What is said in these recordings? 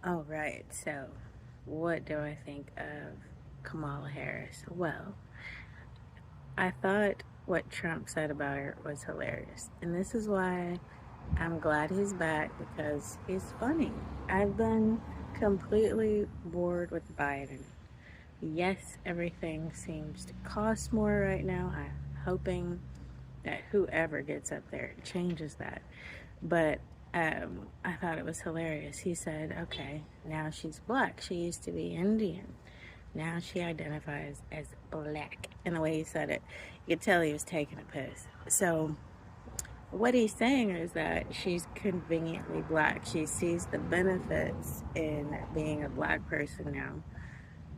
All right, so what do I think of Kamala Harris? Well, I thought what Trump said about her was hilarious. And this is why I'm glad he's back, because he's funny. I've been completely bored with Biden. Yes, everything seems to cost more right now. I'm hoping that whoever gets up there changes that. But I thought it was hilarious. He said, okay, now she's black. She used to be Indian. Now she identifies as black. And the way he said it, you could tell he was taking a piss. So what he's saying is that she's conveniently black. She sees the benefits in being a black person now.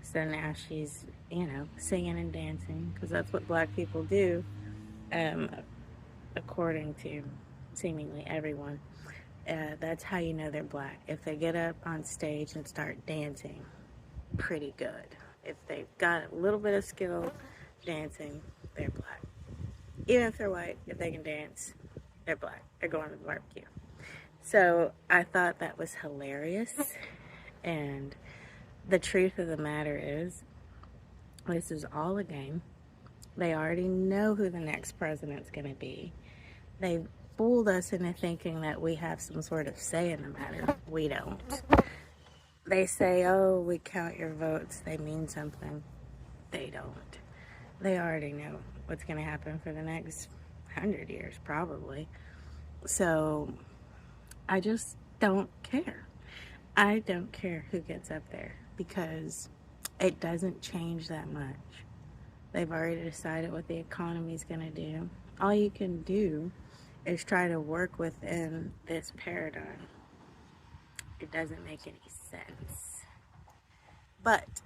So now she's, singing and dancing, because that's what black people do, um, according to seemingly everyone. That's how you know they're black. If they get up on stage and start dancing, pretty good. If they've got a little bit of skill dancing, they're black. Even if they're white, if they can dance, they're black. They're going to the barbecue. So I thought that was hilarious. And the truth of the matter is, this is all a game. They already know who the next president's going to be. They fooled us into thinking that we have some sort of say in the matter. We don't. They say, oh, we count your votes. They mean something. They don't. They already know what's going to happen for the next 100 years, probably. So I just don't care. I don't care who gets up there, because it doesn't change that much. They've already decided what the economy's going to do. All you can do is try to work within this paradigm. It doesn't make any sense. But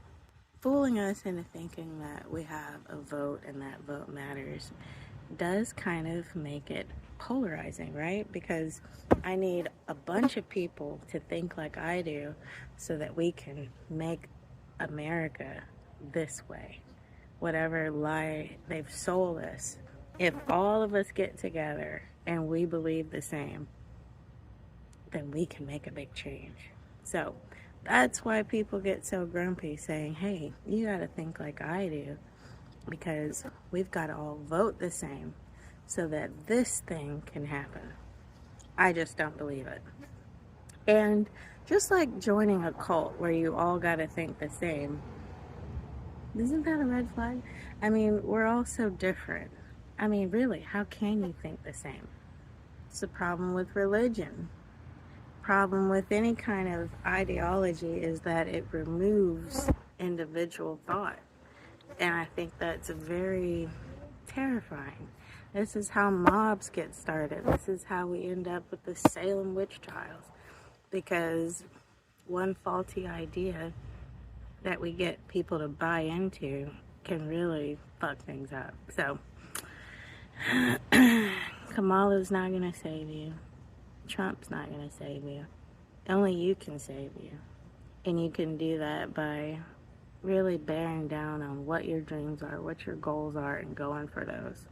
fooling us into thinking that we have a vote and that vote matters does kind of make it polarizing, right? Because I need a bunch of people to think like I do so that we can make America this way. Whatever lie they've sold us. If all of us get together and we believe the same, then we can make a big change. So that's why people get so grumpy, saying, hey, you got to think like I do, because we've got to all vote the same so that this thing can happen. I just don't believe it. And just like joining a cult where you all got to think the same, isn't that a red flag? I mean, we're all so different. I mean, really, how can you think the same? It's the problem with religion. Problem with any kind of ideology is that it removes individual thought. And I think that's very terrifying. This is how mobs get started. This is how we end up with the Salem witch trials. Because one faulty idea that we get people to buy into can really fuck things up. So, Kamala's not going to save you. Trump's not going to save you. Only you can save you. And you can do that by really bearing down on what your dreams are, what your goals are, and going for those.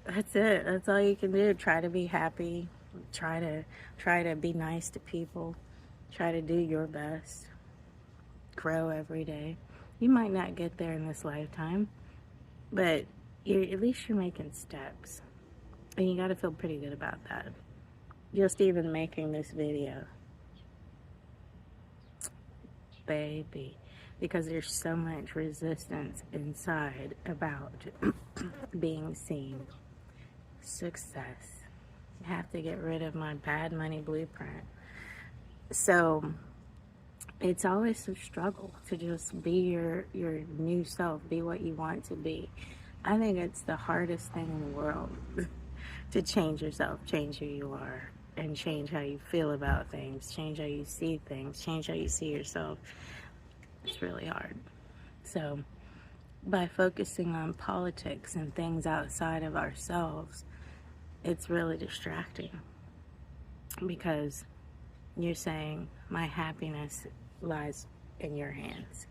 That's it. That's all you can do. Try to be happy. Try to be nice to people. Try to do your best. Grow every day. You might not get there in this lifetime, but at least you're making steps. And you got to feel pretty good about that. Just even making this video. Baby. Because there's so much resistance inside about being seen. Success. I have to get rid of my bad money blueprint. So it's always a struggle to just be your new self, be what you want to be. I think it's the hardest thing in the world to change yourself, change who you are, and change how you feel about things, change how you see things, change how you see yourself. It's really hard. So by focusing on politics and things outside of ourselves, it's really distracting, because you're saying my happiness lies in your hands.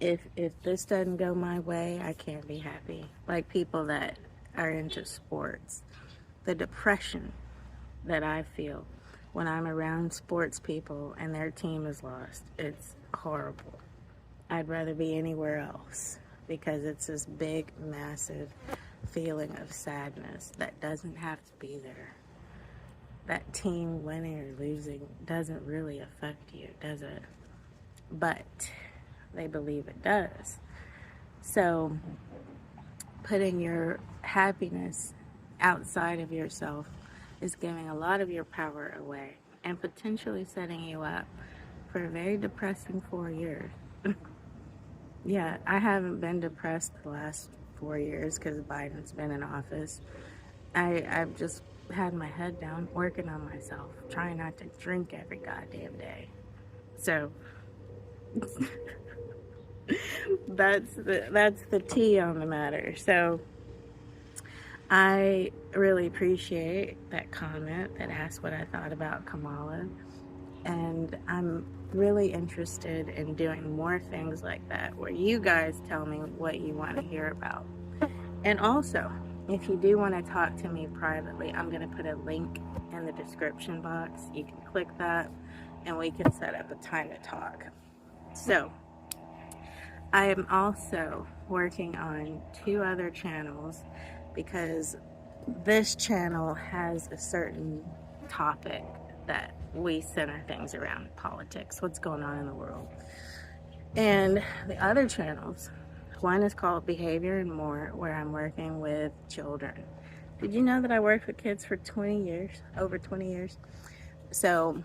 If this doesn't go my way, I can't be happy. Like people that are into sports, the depression that I feel when I'm around sports people and their team is lost. It's horrible. I'd rather be anywhere else because it's this big, massive feeling of sadness that doesn't have to be there. That team winning or losing doesn't really affect you, does it? But they believe it does. So putting your happiness outside of yourself is giving a lot of your power away and potentially setting you up for a very depressing 4 years. Yeah, I haven't been depressed the last 4 years because Biden's been in office. I've just had my head down, working on myself, trying not to drink every goddamn day. So that's the tea on the matter. So I really appreciate that comment that asked what I thought about Kamala, and I'm really interested in doing more things like that where you guys tell me what you want to hear about. And also, if you do want to talk to me privately, I'm going to put a link in the description box. You can click that and we can set up a time to talk. So I am also working on 2 other channels because this channel has a certain topic that we center things around: politics, what's going on in the world. And the other channels, one is called Behavior and More, where I'm working with children. Did you know that I worked with kids for 20 years, over 20 years? So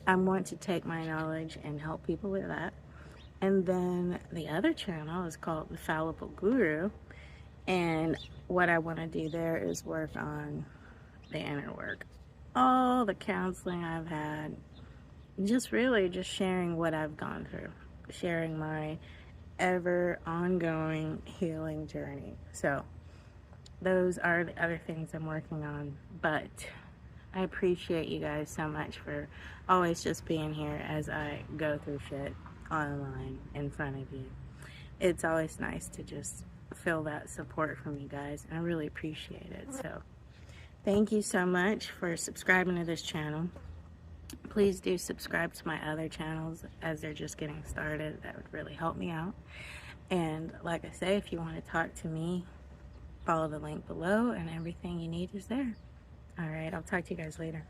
I want to take my knowledge and help people with that. And then the other channel is called The Fallible Guru. And what I want to do there is work on the inner work. All the counseling I've had, just sharing what I've gone through, sharing my ever ongoing healing journey. So those are the other things I'm working on, but I appreciate you guys so much for always just being here as I go through shit online in front of you. It's always nice to just feel that support from you guys, and I really appreciate it. So thank you so much for subscribing to this channel. Please do subscribe to my other channels as they're just getting started. That would really help me out. And like I say, if you want to talk to me, follow the link below and everything you need is there. All right, I'll talk to you guys later.